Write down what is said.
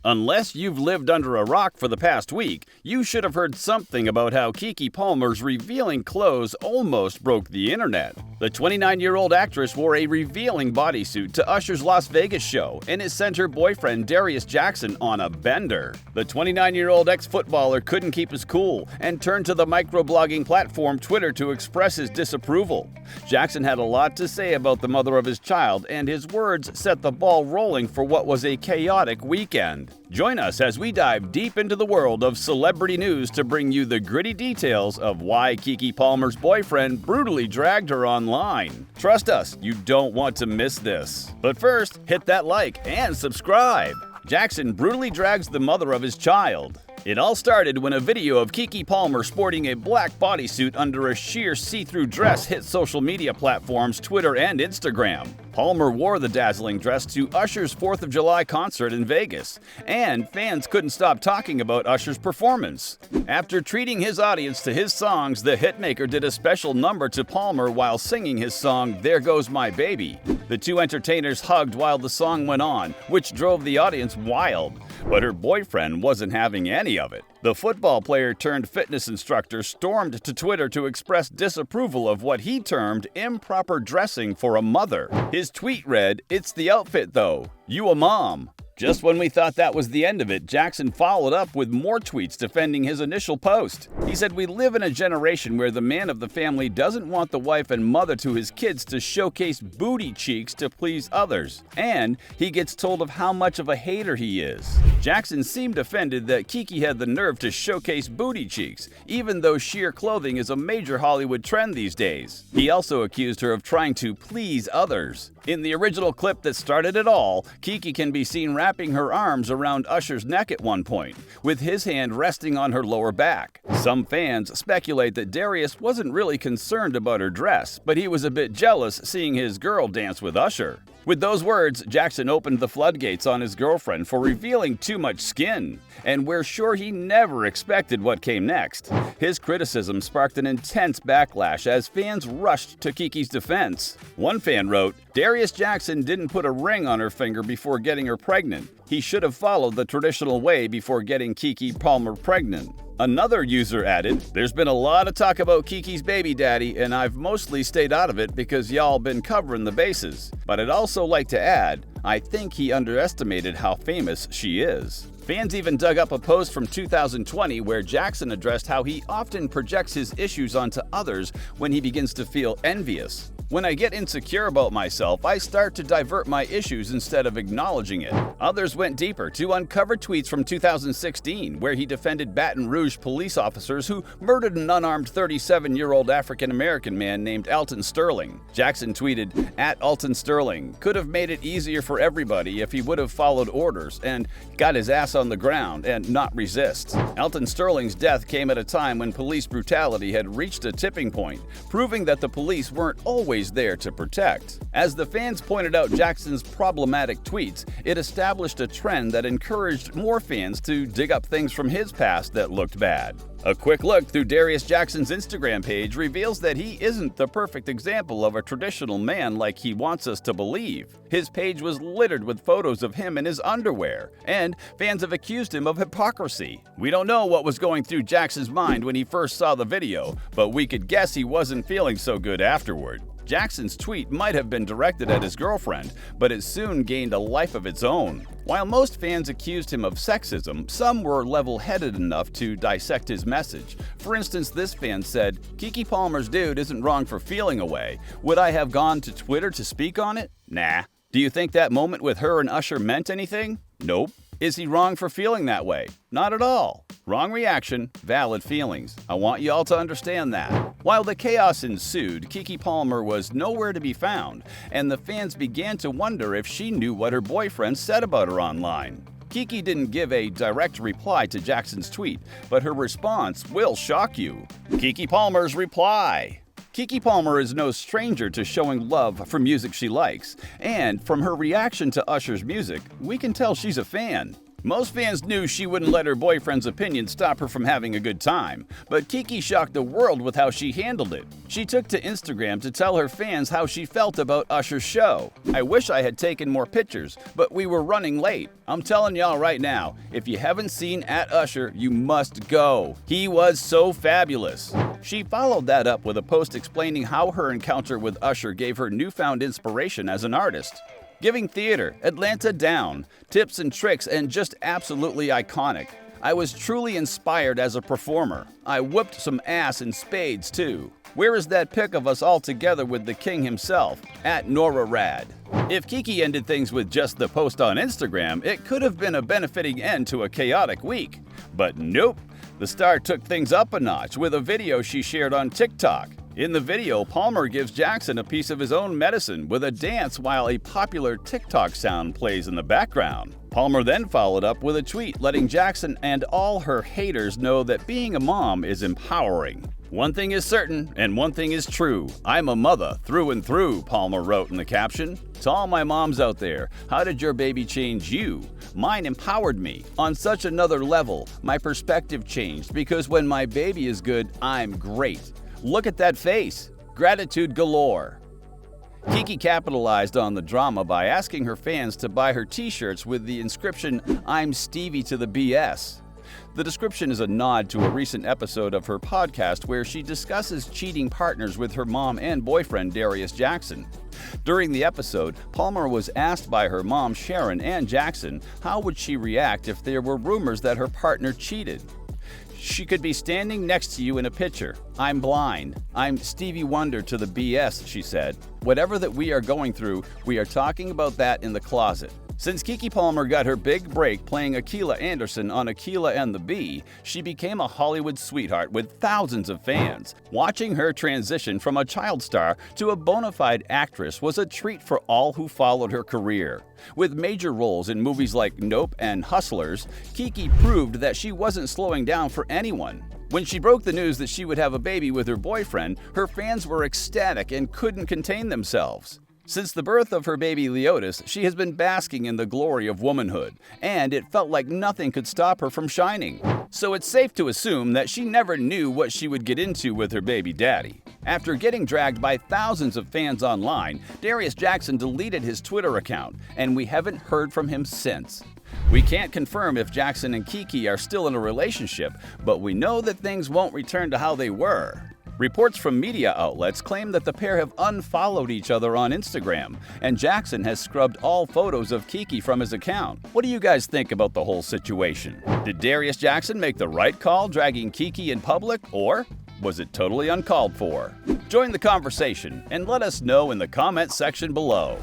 Unless you've lived under a rock for the past week, you should have heard something about how Keke Palmer's revealing clothes almost broke the internet. The 29-year-old actress wore a revealing bodysuit to Usher's Las Vegas show, and it sent her boyfriend Darius Jackson on a bender. The 29-year-old ex-footballer couldn't keep his cool and turned to the microblogging platform Twitter to express his disapproval. Jackson had a lot to say about the mother of his child, and his words set the ball rolling for what was a chaotic weekend. Join us as we dive deep into the world of celebrity news to bring you the gritty details of why Keke Palmer's boyfriend brutally dragged her online. Trust us, you don't want to miss this. But first, hit that like and subscribe. Jackson brutally drags the mother of his child. It all started when a video of Keke Palmer sporting a black bodysuit under a sheer see-through dress hit social media platforms Twitter and Instagram. Palmer wore the dazzling dress to Usher's 4th of July concert in Vegas, and fans couldn't stop talking about Usher's performance. After treating his audience to his songs, the hitmaker did a special number to Palmer while singing his song "There Goes My Baby." The two entertainers hugged while the song went on, which drove the audience wild. But her boyfriend wasn't having any of it. The football player turned fitness instructor stormed to Twitter to express disapproval of what he termed improper dressing for a mother. His tweet read, "It's the outfit though. You a mom." Just when we thought that was the end of it, Jackson followed up with more tweets defending his initial post. He said, "We live in a generation where the man of the family doesn't want the wife and mother to his kids to showcase booty cheeks to please others, and he gets told of how much of a hater he is." Jackson seemed offended that Keke had the nerve to showcase booty cheeks, even though sheer clothing is a major Hollywood trend these days. He also accused her of trying to please others. In the original clip that started it all, Keke can be seen wrapping her arms around Usher's neck at one point, with his hand resting on her lower back. Some fans speculate that Darius wasn't really concerned about her dress, but he was a bit jealous seeing his girl dance with Usher. With those words, Jackson opened the floodgates on his girlfriend for revealing too much skin, and we're sure he never expected what came next. His criticism sparked an intense backlash as fans rushed to Keke's defense. One fan wrote, "Darius Jackson didn't put a ring on her finger before getting her pregnant. He should have followed the traditional way before getting Keke Palmer pregnant." Another user added, "There's been a lot of talk about Keke's baby daddy, and I've mostly stayed out of it because y'all been covering the bases. But I'd also like to add, I think he underestimated how famous she is." Fans even dug up a post from 2020 where Jackson addressed how he often projects his issues onto others when he begins to feel envious. "When I get insecure about myself, I start to divert my issues instead of acknowledging it." Others went deeper to uncover tweets from 2016 where he defended Baton Rouge police officers who murdered an unarmed 37-year-old African-American man named Alton Sterling. Jackson tweeted, "Alton Sterling could have made it easier for everybody if he would have followed orders and got his ass on the ground and not resist." Alton Sterling's death came at a time when police brutality had reached a tipping point, proving that the police weren't always there to protect. As the fans pointed out Jackson's problematic tweets, it established a trend that encouraged more fans to dig up things from his past that looked bad. A quick look through Darius Jackson's Instagram page reveals that he isn't the perfect example of a traditional man like he wants us to believe. His page was littered with photos of him in his underwear, and fans have accused him of hypocrisy. We don't know what was going through Jackson's mind when he first saw the video, but we could guess he wasn't feeling so good afterward. Jackson's tweet might have been directed at his girlfriend, but it soon gained a life of its own. While most fans accused him of sexism, some were level-headed enough to dissect his message. For instance, this fan said, "Keke Palmer's dude isn't wrong for feeling a way. Would I have gone to Twitter to speak on it? Nah. Do you think that moment with her and Usher meant anything? Nope. Is he wrong for feeling that way? Not at all. Wrong reaction, valid feelings. I want you all to understand that." While the chaos ensued, Keke Palmer was nowhere to be found, and the fans began to wonder if she knew what her boyfriend said about her online. Keke didn't give a direct reply to Jackson's tweet, but her response will shock you. Keke Palmer's reply. Keke Palmer is no stranger to showing love for music she likes, and from her reaction to Usher's music, we can tell she's a fan. Most fans knew she wouldn't let her boyfriend's opinion stop her from having a good time, but Keke shocked the world with how she handled it. She took to Instagram to tell her fans how she felt about Usher's show. "I wish I had taken more pictures, but we were running late. I'm telling y'all right now, if you haven't seen @Usher, you must go. He was so fabulous." She followed that up with a post explaining how her encounter with Usher gave her newfound inspiration as an artist. "Giving theater, Atlanta down, tips and tricks, and just absolutely iconic. I was truly inspired as a performer. I whooped some ass in spades too. Where is that pic of us all together with the king himself? @NoraRad." If Keke ended things with just the post on Instagram, it could have been a benefiting end to a chaotic week. But nope, the star took things up a notch with a video she shared on TikTok. In the video, Palmer gives Jackson a piece of his own medicine with a dance while a popular TikTok sound plays in the background. Palmer then followed up with a tweet letting Jackson and all her haters know that being a mom is empowering. "One thing is certain, and one thing is true. I'm a mother through and through," Palmer wrote in the caption. "To all my moms out there, how did your baby change you? Mine empowered me. On such another level, my perspective changed because when my baby is good, I'm great. Look at that face. Gratitude galore." Keke capitalized on the drama by asking her fans to buy her t-shirts with the inscription, "I'm Stevie to the BS." The description is a nod to a recent episode of her podcast where she discusses cheating partners with her mom and boyfriend Darius Jackson. During the episode, Palmer was asked by her mom Sharon and Jackson how would she react if there were rumors that her partner cheated. "She could be standing next to you in a picture. I'm blind. I'm Stevie Wonder to the BS," she said. "Whatever that we are going through, we are talking about that in the closet." Since Keke Palmer got her big break playing Akilah Anderson on Akilah and the Bee, she became a Hollywood sweetheart with thousands of fans. Watching her transition from a child star to a bona fide actress was a treat for all who followed her career. With major roles in movies like Nope and Hustlers, Keke proved that she wasn't slowing down for anyone. When she broke the news that she would have a baby with her boyfriend, her fans were ecstatic and couldn't contain themselves. Since the birth of her baby Leotis, she has been basking in the glory of womanhood, and it felt like nothing could stop her from shining. So it's safe to assume that she never knew what she would get into with her baby daddy. After getting dragged by thousands of fans online, Darius Jackson deleted his Twitter account, and we haven't heard from him since. We can't confirm if Jackson and Keke are still in a relationship, but we know that things won't return to how they were. Reports from media outlets claim that the pair have unfollowed each other on Instagram, and Jackson has scrubbed all photos of Keke from his account. What do you guys think about the whole situation? Did Darius Jackson make the right call dragging Keke in public, or was it totally uncalled for? Join the conversation and let us know in the comment section below.